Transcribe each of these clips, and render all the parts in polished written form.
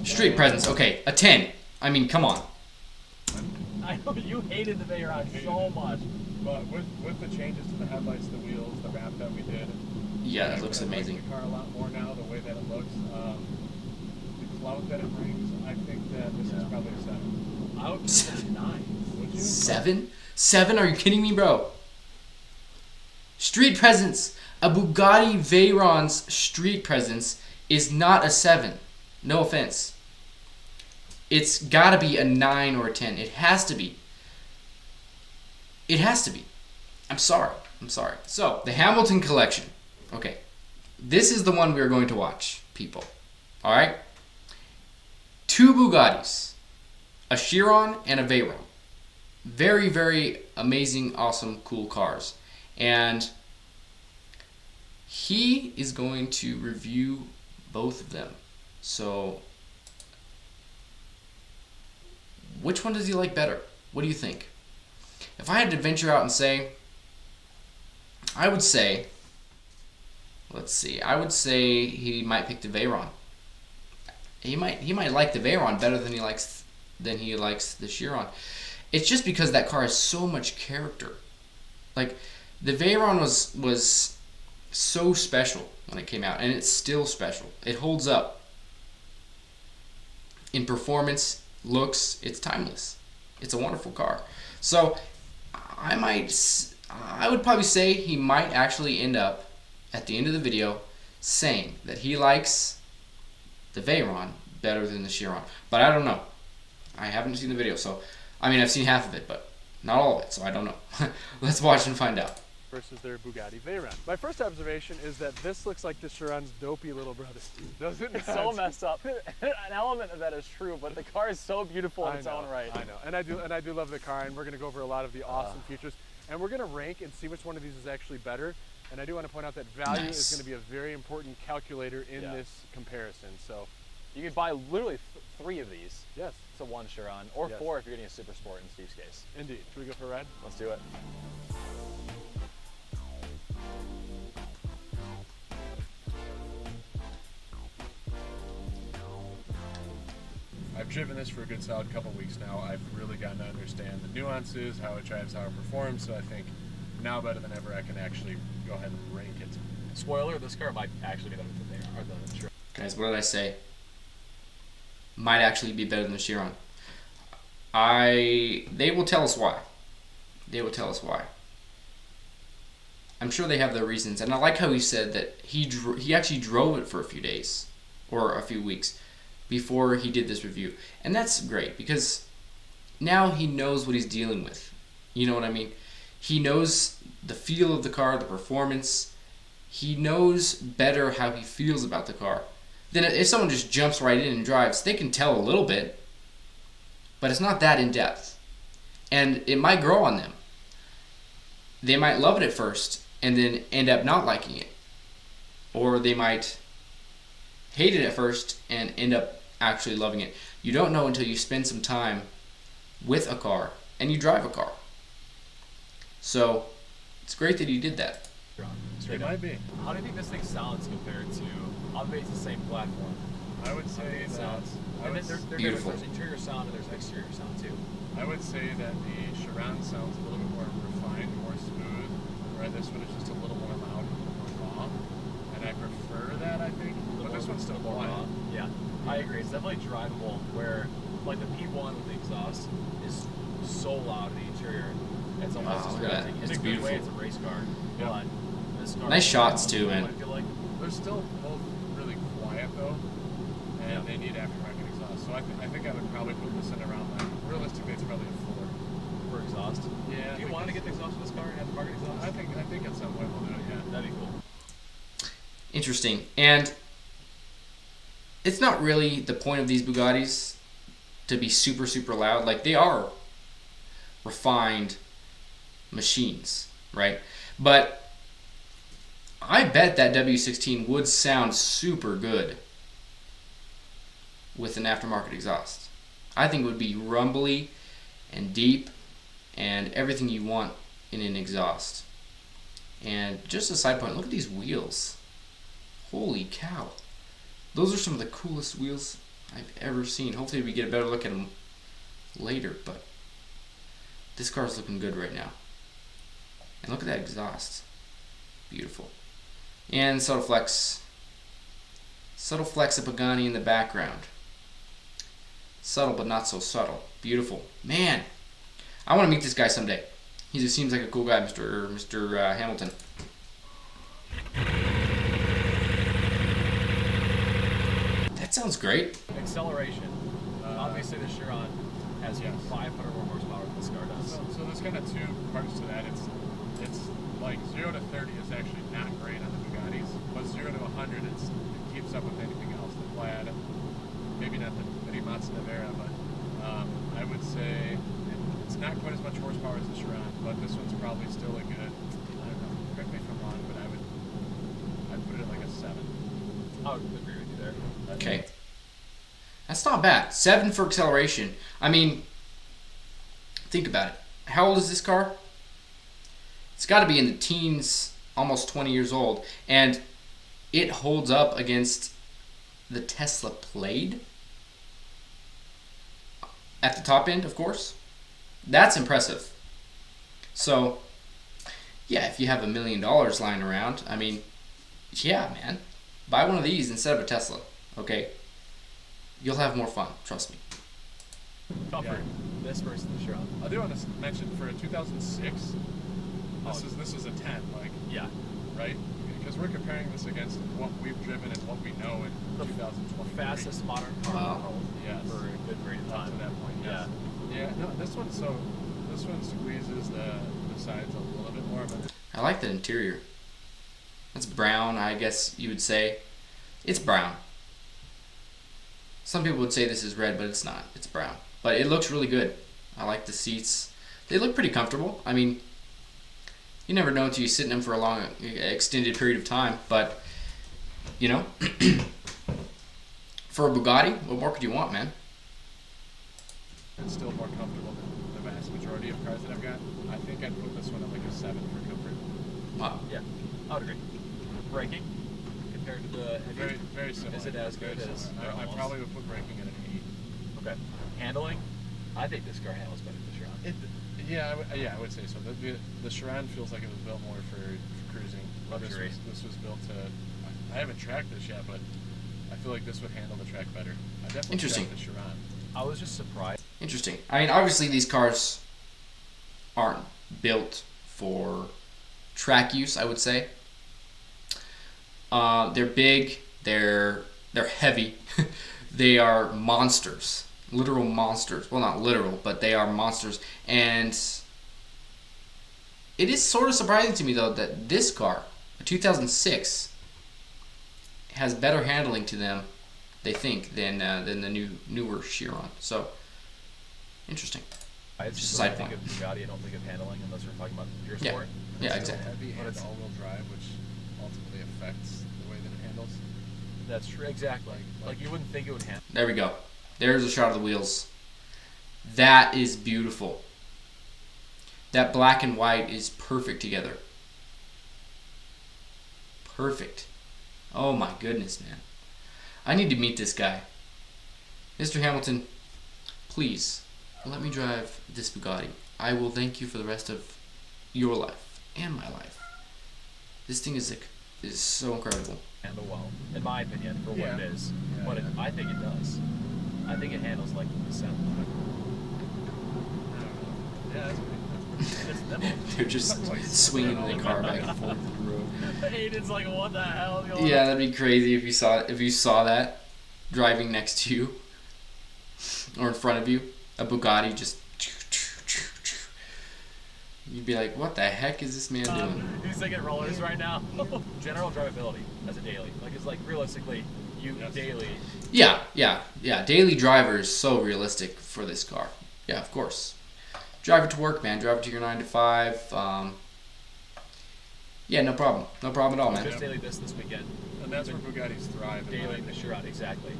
Street presence. Okay, a 10. I mean, come on. I know you hated the Veyron so much. But with the changes to the headlights, the wheels, the wrap that we did, Yeah, it looks I like amazing. the car a lot more now, the way that it looks, the clout that it brings. I think that this is probably a 7. I would give it a 9. Would you? 7? 7? Are you kidding me, bro? Street presence. A Bugatti Veyron's street presence is not a 7. No offense. It's gotta be a 9 or a 10. It has to be. It has to be. I'm sorry. I'm sorry. So, the Hamilton collection. Okay. This is the one we're going to watch, people. Alright? 2 Bugattis. A Chiron and a Veyron. Very, very amazing, awesome, cool cars. And he is going to review both of them. So, which one does he like better? What do you think? If I had to venture out and say, I would say, let's see, I would say he might pick the Veyron. He might like the Veyron better than he likes the Chiron. It's just because that car has so much character. Like, the Veyron was so special when it came out, and it's still special. It holds up. In performance, looks, it's timeless. It's a wonderful car. So, I would probably say he might actually end up, at the end of the video, saying that he likes the Veyron better than the Chiron. But I don't know. I haven't seen the video, so, I mean, I've seen half of it, but not all of it, so I don't know. Let's watch and find out. Versus their Bugatti Veyron. My first observation is that this looks like the Chiron's dopey little brother. Doesn't it? It's so messed up. An element of that is true, but the car is so beautiful in its own right. I know, and I do love the car, and we're going to go over a lot of the awesome features, and we're going to rank and see which one of these is actually better. And I do want to point out that value is going to be a very important calculator in this comparison. So you could buy literally 3 of these. Yes. To 1 Chiron, or 4 if you're getting a Super Sport in Steve's case. Indeed. Should we go for a ride? Let's do it. I've driven this for a good solid couple weeks now. I've really gotten to understand the nuances, how it drives, how it performs. So I think now better than ever, I can actually go ahead and rank it. Spoiler: this car might actually be better than the Veyron or the Chiron. Guys, what did I say? Might actually be better than the Chiron. They will tell us why. They will tell us why. I'm sure they have their reasons, and I like how he said that he actually drove it for a few days or a few weeks before he did this review, and that's great because now he knows what he's dealing with. You know what I mean? He knows the feel of the car, the performance. He knows better how he feels about the car. Then if someone just jumps right in and drives, they can tell a little bit, but it's not that in depth, and it might grow on them. They might love it at first and then end up not liking it, or they might hate it at first and end up actually loving it. You don't know until you spend some time with a car and you drive a car. So it's great that he did that. It might be. How do you think this thing sounds compared to, obviously it's the same platform? I would say It that. sounds. And then there's Beautiful. There's interior sound and there's exterior sound too. I would say that the Chiron sounds a little bit more refined, more smooth, where this one is just a little more loud, a little more raw. And I prefer that, I think. But this one's still quiet. Yeah, I agree. It's definitely drivable. Where like the P1 with the exhaust is so loud in the interior. It's almost Wow, look at distracting. that. In It's a good way, beautiful. it's a race car. Yeah. But this car Nice shots too, man. I feel like. They're still both really quiet though, and they need aftermarket exhaust. So I think I would probably put this in around like, realistically it's probably a 4. For exhaust. Yeah. Do you want to get the exhaust for this car and have the market exhaust? I think at some point we'll do it, yeah. That'd be cool. Interesting. And it's not really the point of these Bugattis to be super, super loud. Like, they are refined machines, right? But I bet that W16 would sound super good with an aftermarket exhaust. I think it would be rumbly and deep and everything you want in an exhaust. And just a side point, look at these wheels. Holy cow. Those are some of the coolest wheels I've ever seen. Hopefully we get a better look at him later, but this car's looking good right now. And look at that exhaust. Beautiful. And subtle flex of Pagani in the background. Subtle but not so subtle. Beautiful. Man, I want to meet this guy someday. He just seems like a cool guy, Mr. Hamilton. That sounds great. Acceleration. Obviously, the Chiron has 500 more horsepower than this car does. So there's kind of two parts to that. It's like 0 to 30 is actually not great on the Bugattis, but 0 to 100 it keeps up with anything else. The Plaid, maybe not the Rimac Nevera, but I would say it's not quite as much horsepower as the Chiron, but this one's probably still a good, I don't know, correct me if I'm wrong, but I'd put it at like a 7. I would agree with you there. Okay. That's not bad. 7 for acceleration. I mean, think about it. How old is this car? It's got to be in the teens, almost 20 years old. And it holds up against the Tesla Plaid. At the top end, of course. That's impressive. So, yeah, if you have $1 million lying around, I mean, yeah, man. Buy one of these instead of a Tesla, okay? You'll have more fun, trust me. Comfort. This versus the Chiron. I do want to mention for a 2006, this is a 10, like, Yeah. right? Because we're comparing this against what we've driven and what we know in The 2020. fastest modern car in the world. Yes. For a good period of Up time. to that point, yes. Yeah, no, this one squeezes the sides a little bit more, but I like the interior. That's brown, I guess you would say. It's brown. Some people would say this is red, but it's not. It's brown. But it looks really good. I like the seats. They look pretty comfortable. I mean, you never know until you sit in them for a long, extended period of time. But, you know, for a Bugatti, what more could you want, man? it's still more comfortable than the vast majority of cars that I've got. I think I'd put this one at like a 7 for comfort. Wow. Yeah. I would agree. Braking compared to the Very, very similar. Is it as Very good as? similar. I probably would put braking at an 8. Okay. Handling? I think this car handles better than the Chiron. Yeah, I would say so. The Chiron feels like it was built more for cruising. Luxury. This was built to. I haven't tracked this yet, but I feel like this would handle the track better. I definitely Interesting. tracked the Chiron. I was just surprised. Interesting. I mean, obviously these cars aren't built for track use, I would say. They're big, they're heavy, they are monsters, literal monsters. Well, not literal, but they are monsters. And it is sort of surprising to me, though, that this car, a 2006, has better handling to them, they think, than the newer Chiron. So, interesting. I Just just a side think point. of Bugatti. I don't think of handling unless we're talking about pure Yeah. sport. Yeah, It's exactly. Heavy But and it's- all-wheel drive, which ultimately affects the way that it handles. That's true. Exactly. Like you wouldn't think it would handle. There we go. There's a shot of the wheels. That is beautiful. That black and white is perfect together. Perfect. Oh my goodness, man. I need to meet this guy. Mr. Hamilton, please let me drive this Bugatti. I will thank you for the rest of your life and my life. This thing is so incredible. Handle well, in my opinion, for what Yeah. it is. Yeah, But yeah. I think it does. I think it handles like the 7. I don't know. Yeah, that's It's nimble. They're just swinging the car back and forth through the road. Aiden's like, what the hell? Yeah, that'd be crazy if you saw that driving next to you or in front of you, a Bugatti just. You'd be like, what the heck is this man doing? He's thinking rollers right now. General drivability as a daily. Like, it's like realistically, you Yes. daily. Yeah. Daily driver is so realistic for this car. Yeah, of course. Drive it to work, man. Drive it to your 9 to 5. Yeah, no problem. No problem at all, man. Just daily this weekend. And that's where Bugattis thrive. in my Daily the opinion. Chiron, exactly.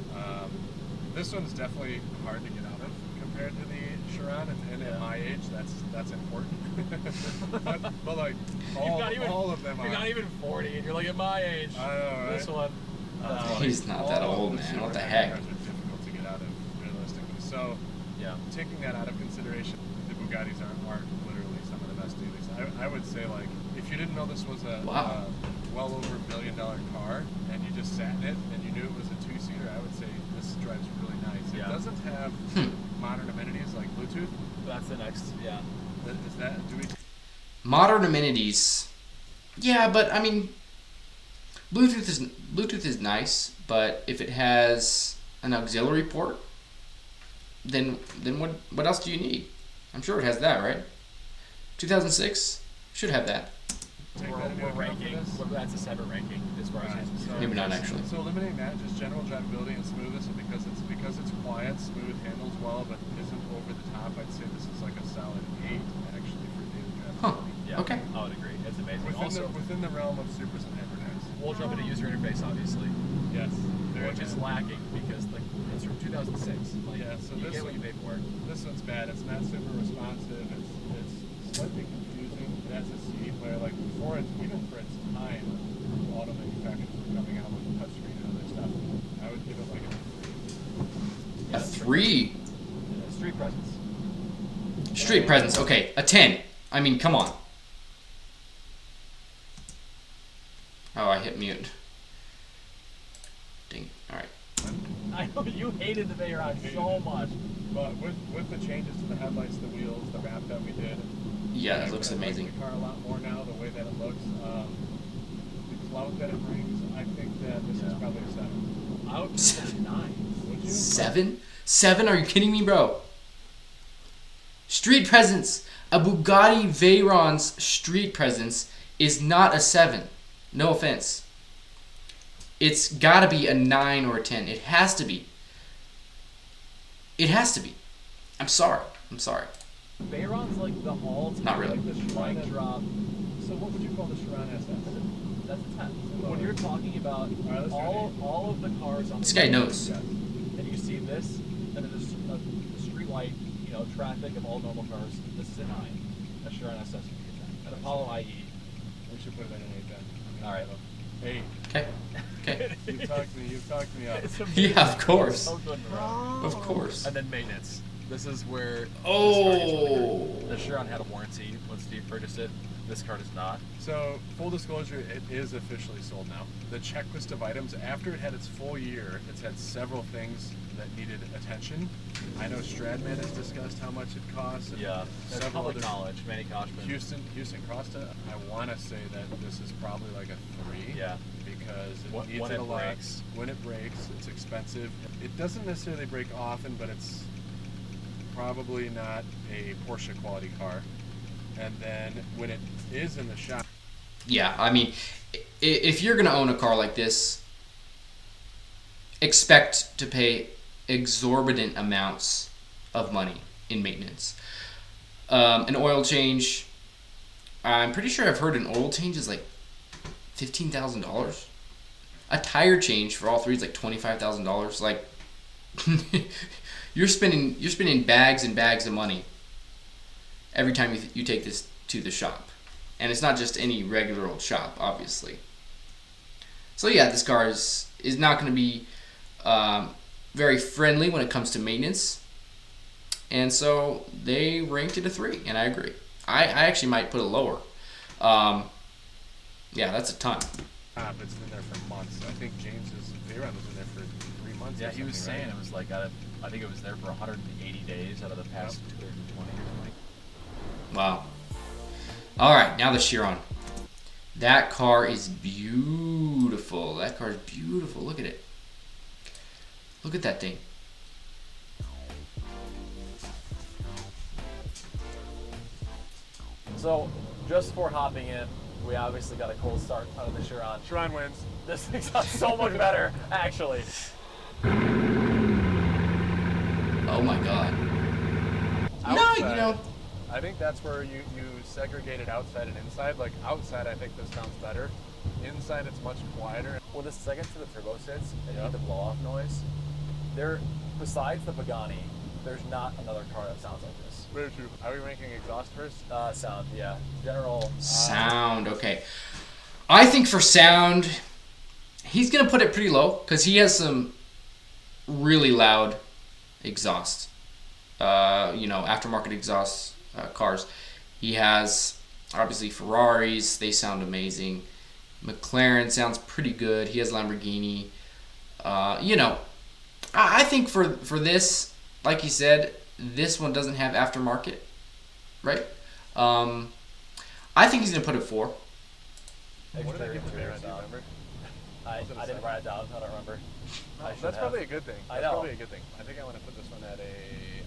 This one's definitely hard to get out of compared to the Chiron, and at my age, that's important. but like all of them You're are. not even 40, and you're like at my age. I know, right? This one. He's not that All of old, the man. super What the heavy heck? cars are difficult to get So Yeah. taking that out of consideration, the Bugattis are literally some of the best duties. I would say, like, if you didn't know this was a well over $1 million car and you just sat in it and you knew it was a two-seater, I would say this drives really nice. Yeah. It doesn't have modern amenities like Bluetooth. That's the next. Yeah. Is that, do we? Modern amenities. Yeah, but I mean, Bluetooth is nice, but if it has an auxiliary port, then what else do you need? I'm sure it has that, right? 2006 should have that. We're ranking. That's a separate ranking as far as Right. So Maybe not actually. So eliminating that, just general drivability and smoothness, and because it's quiet, smooth, handles well, but isn't over the top. I'd say this is like a solid 8 actually for daily Huh. drivability. Yeah. Okay. I would agree. It's amazing. Within the realm of supers and hybrids. We'll jump into user interface, obviously, Yes. which is lacking because it's from 2006. Like, Yeah, so you this get what one- you pay for. This one's bad. It's not super responsive. It's slightly confusing. It has a seat where, like, even for its time, auto manufacturers were coming out with a touchscreen and other stuff. I would give it like a 3. A 3. Street presence. Street presence. Okay, a 10. I mean, come on. Oh, I hit mute. Ding. All right. I know you hated the Veyron so much. But with the changes to the headlights, the wheels, the wrap that we did, Yeah, it looks I like amazing. the car a lot more now. The way that it looks, the clout that it brings. I think that this is probably a 7. I would give it a 9. Would you? 7? 7? Are you kidding me, bro? Street presence. A Bugatti Veyron's street presence is not a 7. No offense. It's got to be a 9 or a 10. It has to be. It has to be. I'm sorry. Veyron's like the all-time. Not really. Like the strike drop. So what would you call the Chiron SS? That's a 10. When you're talking about let's do all of the cars on This the guy road, knows. Yes. and you see this, and then the street light, traffic of all normal cars, this is a 9. A Chiron SS would be a 10. An Apollo IE. We should put it at an 8 then. All right. 8. Okay. Okay. You've talked me up. It's amazing. Yeah, of course. So good in a row. Of course. And then maintenance. This is where Oh. this car gets really good. The Chiron had a warranty when Steve purchased it. This car does not. So, full disclosure, it is officially sold now. The checklist of items, after it had its full year, it's had several things that needed attention. I know Stradman has discussed how much it costs. And Yeah. That's several public other- knowledge. Manny Koshman. Houston Costa, I want to say that this is probably like a 3. Yeah. Because it When needs it it a lot. breaks. When it breaks, it's expensive. It doesn't necessarily break often, but it's probably not a Porsche quality car. And then when it is in the shop, Yeah, I mean, if you're going to own a car like this, expect to pay exorbitant amounts of money in maintenance. An oil change, I'm pretty sure I've heard an oil change is like $15,000. A tire change for all three is like $25,000. Like, you're spending bags and bags of money every time you take this to the shop. And it's not just any regular old shop, obviously. So yeah, this car is not going to be very friendly when it comes to maintenance. And so they ranked it a 3, and I agree. I actually might put it lower. Yeah, that's a ton. it's been there for months. I think James's Veyron was in there for 3 months. Yeah, or he was something, saying right? it was like I think it was there for 180 days out of the past 220 or something. Wow. All right, now the Chiron. That car is beautiful. That car is beautiful. Look at it. Look at that thing. So, just before hopping in, we obviously got a cold start out of the Chiron. Chiron wins. This thing sounds so much better, actually. Oh my God. No, Outside, you know. I think that's where you segregated outside and inside. Like outside, I think this sounds better. Inside, it's much quieter. When the second to the turbo sits and you Yeah. get the blow-off noise, besides the Pagani, there's not another car that sounds like this. Very true. Are we ranking exhaust first? Sound, yeah. General. Sound, okay. I think for sound, he's going to put it pretty low because he has some really loud exhaust. aftermarket exhaust cars. He has obviously Ferraris; they sound amazing. McLaren sounds pretty good. He has Lamborghini. I think for this, like you said, this one doesn't have aftermarket, right? I think he's gonna put it 4. What did I give the Veyron? Do you remember? I didn't write it down. I don't remember. I should That's have. probably a good thing. I That's know. probably a good thing. I think I want to put this one at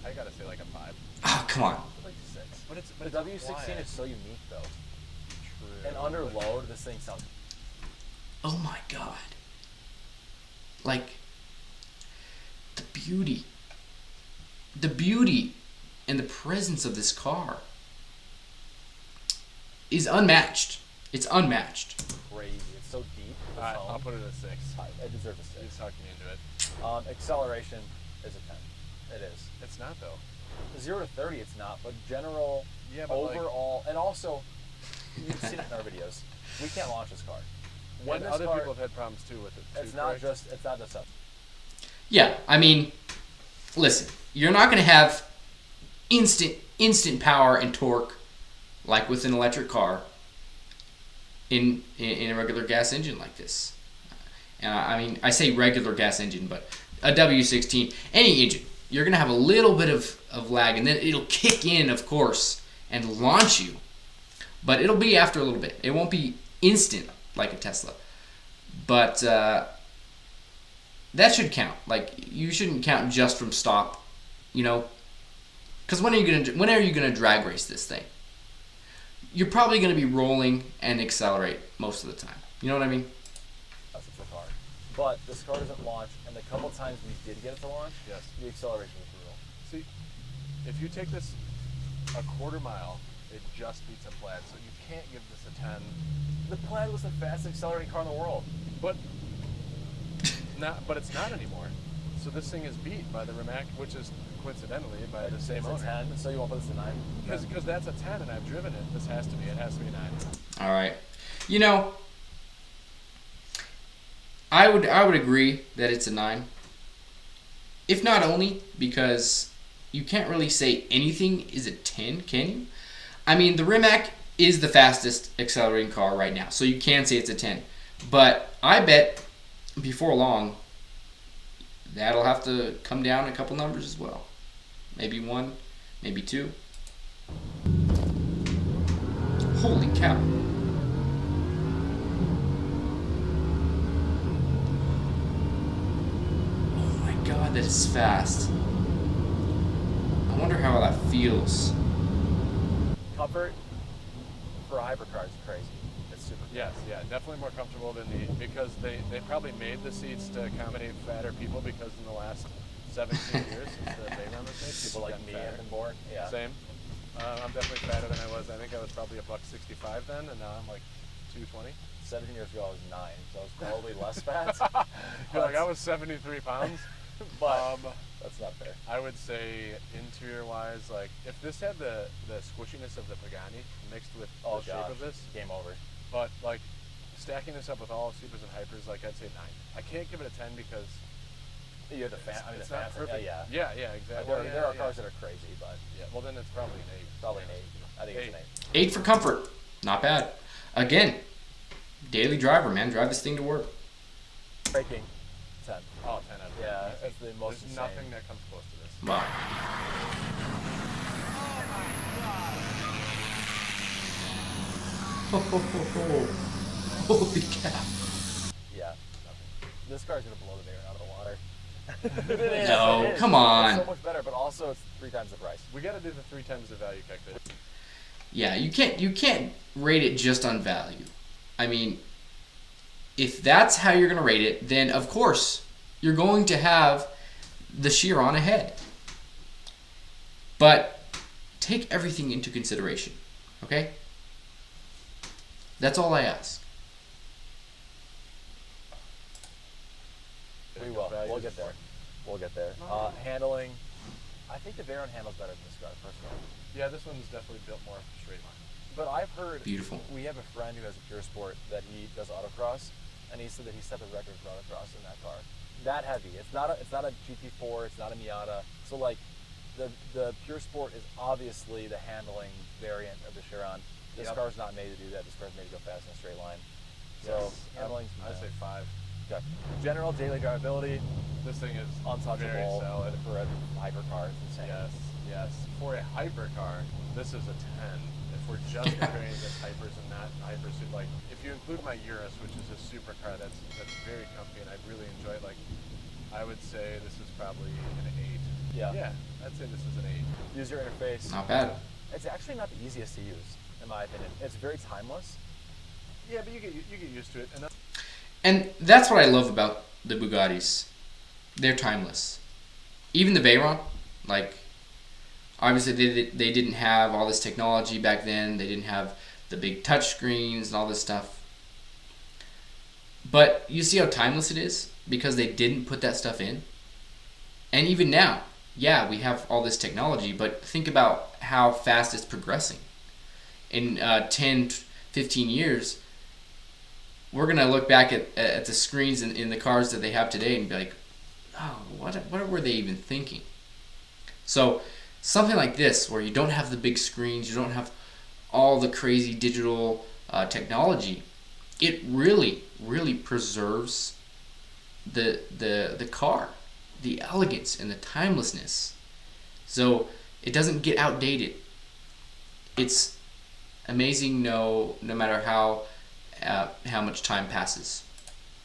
I gotta say like a 5. Oh, come on. Like 6. But it's The W16 quiet. is so unique though. True. And under load, this thing sounds. Oh my God. Like, the beauty and the presence of this car is unmatched. It's unmatched. Crazy. It's so deep. The Alright, tone. I'll put it at 6. It deserves a You 6. talked me into it. Acceleration is a 10. It is. It's not though. 0 to 30, it's not. But general, Yeah, but overall, and also, you've seen it in our videos. We can't launch this car. When And this other car, people have had problems too with it. It's not just us. Yeah, I mean, listen, you're not going to have instant power and torque like with an electric car in a regular gas engine like this. I mean, I say regular gas engine, but a W16, any engine, you're going to have a little bit of lag, and then it'll kick in, of course, and launch you. But it'll be after a little bit. It won't be instant like a Tesla. But that should count. Like, you shouldn't count just from stop, because when are you gonna drag race this thing? You're probably gonna be rolling and accelerate most of the time. You know what I mean? That's the car. But this car doesn't launch, and the couple times we did get it to launch, Yes. the acceleration was brutal. See, if you take this a quarter mile, it just beats a Plaid, so you can't give this a 10. The Plaid was the fastest accelerating car in the world. But it's not anymore. So this thing is beat by the Rimac, which is coincidentally by the same It's a owner. 10, so you won't put this a 9? Because that's a 10 and I've driven it. It has to be a 9. All right. I would agree that it's a 9. If not only because you can't really say anything is a 10, can you? I mean, the Rimac is the fastest accelerating car right now, so you can say it's a 10. But I bet before long, that'll have to come down a couple numbers as well. Maybe 1, maybe 2. Holy cow. Oh my God, that is fast. I wonder how that feels. Comfort for a hypercar is crazy. It's super cool. Yes, yeah, definitely more comfortable than because they probably made the seats to accommodate fatter people because in the last 17 years since the Veyron was made, People like me have been born. Yeah. Same. I'm definitely fatter than I was. I think I was probably $165 then, and now I'm like 220. 17 years ago, I was 9, so I was probably less fat. You're like, I was 73 pounds. But that's not fair. I would say interior-wise, like if this had the squishiness of the Pagani mixed with the shape of this, game over. but like stacking this up with all supers and hypers, like I'd say 9. I can't give it a 10 because You have the fan. I mean, it's the not fans. perfect. Yeah. Yeah, exactly. There are cars that are crazy, but Yeah, well then it's probably an 8. probably an 8. I think it's an 8. 8 for comfort. Not bad. Again, daily driver, man. Drive this thing to work. Braking, 10. Oh, 10 out of 10. Yeah, Easy. that's the most There's insane. nothing that comes close to this. Wow. Holy cow. Yeah, nothing. This car's gonna blow the Veyron out of the water. It is, No, it is. come on. It's so much better, but also it's 3 times the price. We got to do the 3 times the value calculation. Yeah, you can't rate it just on value. I mean, if that's how you're gonna rate it, then of course you're going to have the Chiron ahead. But take everything into consideration, okay? That's all I ask. We will. Value We'll is get there. important. We'll get there. Handling. I think the Veyron handles better than this car, personally. Yeah, this one's definitely built more straight line. But I've heard. Beautiful. We have a friend who has a Pure Sport that he does autocross, and he said that he set the record for autocross in that car. That heavy. It's not a GT4. It's not a Miata. So like, the Pure Sport is obviously the handling variant of the Chiron. This car's not made to do that. This car's made to go fast in a straight line. So handling, I'd say 5. Okay. General daily drivability, This thing is untouchable very solid. for a hypercar. It's insane. Yes. For a hypercar, this is a 10. If we're just comparing against hypers and not hypers, like if you include my Urus, which is a supercar that's very comfy and I really enjoy it, like I would say this is probably an 8. Yeah, I'd say this is an 8. User interface. Not bad. It's actually not the easiest to use, in my opinion. It's very timeless. Yeah, but you get used to it. And that's what I love about the Bugattis. They're timeless. Even the Veyron, like, obviously they didn't have all this technology back then. They didn't have the big touch screens and all this stuff. But you see how timeless it is because they didn't put that stuff in. And even now, yeah, we have all this technology, but think about how fast it's progressing. In 10, 15 years, we're going to look back at the screens in the cars that they have today and be like, oh, what were they even thinking? So something like this, where you don't have the big screens, you don't have all the crazy digital technology, it really, really preserves the car, the elegance and the timelessness. So it doesn't get outdated. It's amazing no matter how much time passes.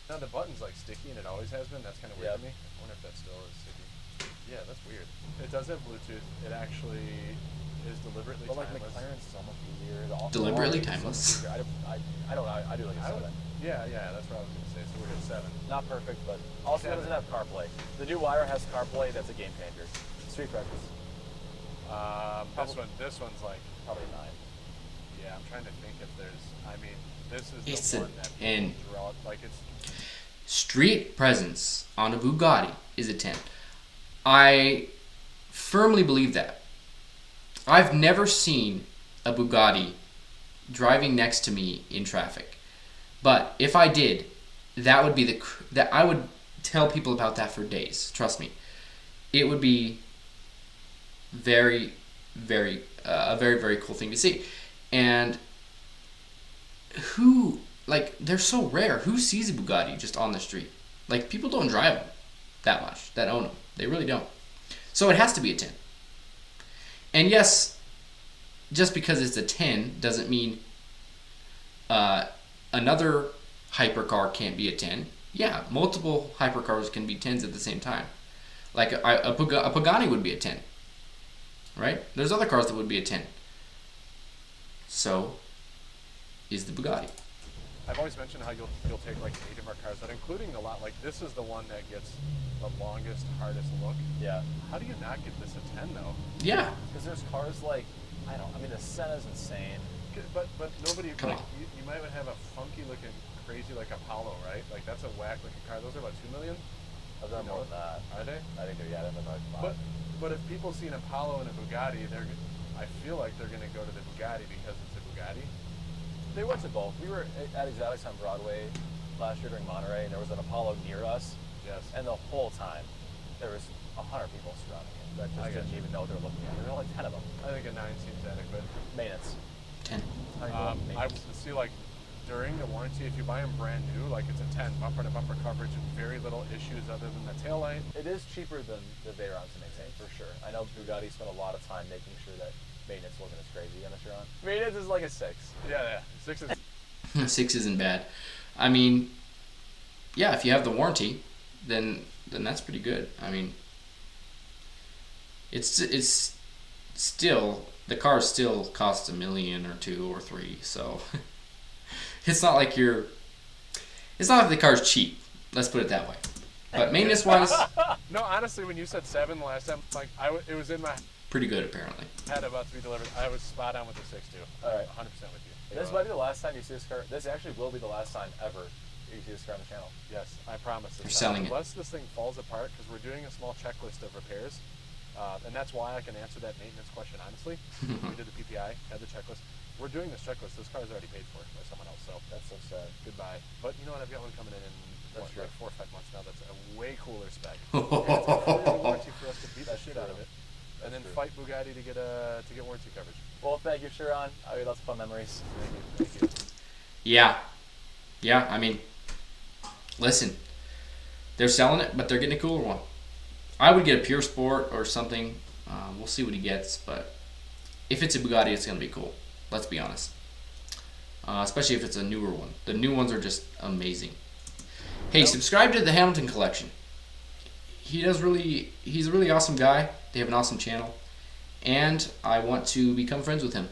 Now the button's like sticky and it always has been. That's kind of weird to me. I wonder if that still is sticky. Yeah, that's weird. It does have Bluetooth. It actually is deliberately timeless. But like McLaren's so much easier. Deliberately timeless. I don't know. I do like a 7. Yeah, that's what I was going to say. So we're at 7. Not perfect, but also it doesn't have CarPlay. The new Wire has CarPlay. That's a game changer. Street preference. This one's like probably 9. Yeah, I'm trying to think if there's. I mean, this is It's the one that people draw. Like it's. Street presence on a Bugatti is a 10. I firmly believe that. I've never seen a Bugatti driving next to me in traffic. But if I did, that would be that I would tell people about that for days. Trust me. It would be very, very a very, very cool thing to see. And they're so rare. Who sees a Bugatti just on the street? Like, people don't drive them that much, that own them. They really don't. So it has to be a 10. And yes, just because it's a 10 doesn't mean another hypercar can't be a 10. Yeah, multiple hypercars can be 10s at the same time. Like a Pagani would be a 10. Right? There's other cars that would be a 10. So is the Bugatti. I've always mentioned how you'll take like 8 of our cars, but including the lot, like this is the one that gets the longest, hardest look. Yeah. How do you not give this a 10 though? Yeah. Because there's cars like, I mean, the Senna's insane. But nobody, Come like, on. you might have a funky looking, crazy like Apollo, right? Like that's a whack looking car. Those are about 2 million. Oh, they're more than that. Are they? I think they're about 5. But if people see an Apollo and a Bugatti, I feel like they're going to go to the Bugatti because it's a Bugatti. They went to both. We were at Exotics on Broadway last year during Monterey, and there was an Apollo near us. Yes. And the whole time, there was 100 people surrounding it that just didn't even know what they were looking at. There were only 10 of them. I think a 9 seems adequate. Maintenance. 10. I see, like, during the warranty, if you buy them brand new, like it's a 10, bumper to bumper coverage and very little issues other than the tail light. It is cheaper than the Veyron to maintain, for sure. I know Bugatti spent a lot of time making sure that maintenance wasn't as crazy on the Chiron. Maintenance is like a 6. Yeah. 6 is 6 isn't bad. I mean, yeah, if you have the warranty, then that's pretty good. I mean, it's still, the car still costs $1 million or $2 or $3, so it's not like the car's cheap. Let's put it that way. But maintenance wise, no, honestly, when you said 7 last time, like it was in my pretty good apparently. head about to be delivered. I was spot on with the 6 too. All right. 100% with you. This might be the last time you see this car. This actually will be the last time ever you see this car on the channel. Yes, I promise. They're selling it. Unless this thing falls apart, because we're doing a small checklist of repairs, and that's why I can answer that maintenance question honestly. We did the PPI, had the checklist. We're doing this checklist. This car's already paid for by someone else, so That's so sad. goodbye. But you know what? I've got one coming in That's like true. 4 or 5 months now. That's a way cooler spec. And it's a 4-year warranty for us to beat the That's shit out of true. it. And then Bugatti to get warranty coverage. Well, thank you, Sharon. I mean, lots of fun memories. Thank you. Yeah. Yeah, I mean, listen. They're selling it, but they're getting a cooler one. I would get a Pure Sport or something. We'll see what he gets, but if it's a Bugatti, it's going to be cool. Let's be honest. Especially if it's a newer one. The new ones are just amazing. Hey, subscribe to the Hamilton Collection. He's a really awesome guy. They have an awesome channel. And I want to become friends with him.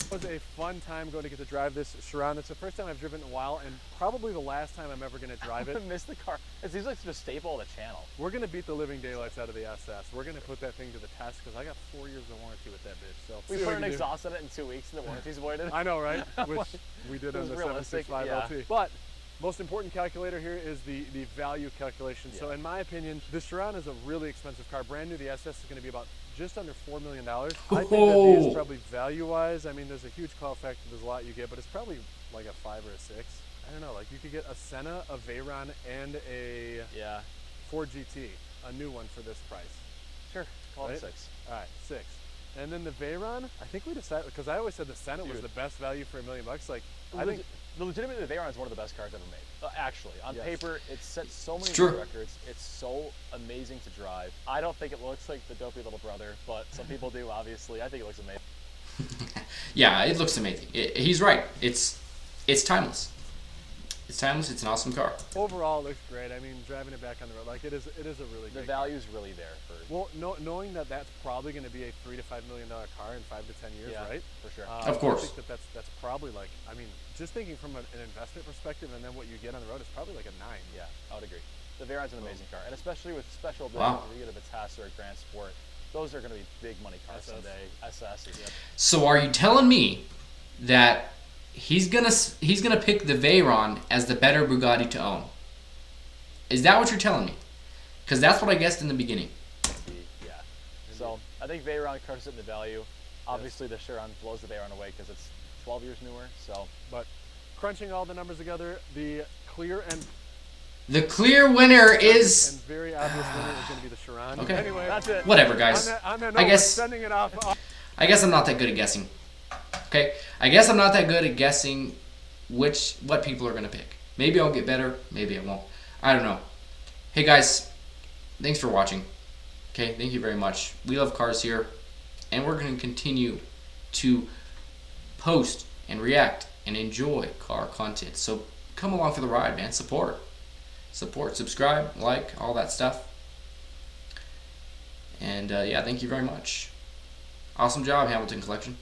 It was a fun time going to get to drive this Chiron. It's the first time I've driven in a while, and probably the last time I'm ever going to drive it. I miss the car. It seems like such a staple of the channel. We're going to beat the living daylights out of the SS. We're going to put that thing to the test because I got 4 years of warranty with that bitch. So We put an exhaust in it in 2 weeks and the warranty's voided. I know, right? Which we did on the realistic, 765 yeah. LT. But most important calculator here is the value calculation. Yeah. So in my opinion, the Chiron is a really expensive car. Brand new, the SS is going to be about just under $4 million. I think that the is probably value-wise. I mean, there's a huge call factor. There's a lot you get, but it's probably like a 5 or a 6. I don't know. Like you could get a Senna, a Veyron, and a Ford GT, a new one for this price. Sure, call Right? it 6. All right, 6. And then the Veyron, I think we decided, because I always said the Senna was the best value for $1 million. Like, I think Legitimately, the Veyron is one of the best cars ever made. Actually, on Yes. paper, it sets so many true. new records. It's so amazing to drive. I don't think it looks like the dopey little brother, but some people do, obviously. I think it looks amazing. Yeah, it looks amazing. He's right. It's timeless. It's timeless. It's an awesome car. overall, it looks great. I mean, driving it back on the road, like it is a really The great car. value's really there for. Well, knowing that that's probably going to be a $3 to $5 million car in 5 to 10 years, Yeah, right? for sure. Of course. I think that's probably like, I mean, just thinking from an investment perspective and then what you get on the road is probably like a 9. Yeah, I would agree. The Veyron's an amazing car, and especially with special Wow. editions, where you get a Vitesse or a Grand Sport, those are going to be big money cars SS. someday. SS. Yeah. So are you telling me that he's gonna pick the Veyron as the better Bugatti to own? Is that what you're telling me? Because that's what I guessed in the beginning. Yeah. So I think Veyron crushes it in the value. Obviously, the Chiron blows the Veyron away because it's 12 years newer. So, But crunching all the numbers together, the clear and winner is very obvious winner is going to be the Chiron. Okay. Anyway, that's it. whatever, guys. on that I note, guess- we're sending it off. I guess I'm not that good at guessing. Okay, I guess I'm not that good at guessing what people are gonna pick. Maybe I'll get better. Maybe I won't. I don't know. Hey guys, thanks for watching. Okay, thank you very much. We love cars here, and we're gonna continue to post and react and enjoy car content. So come along for the ride, man. Support, subscribe, like, all that stuff. And yeah, thank you very much. Awesome job, Hamilton Collection.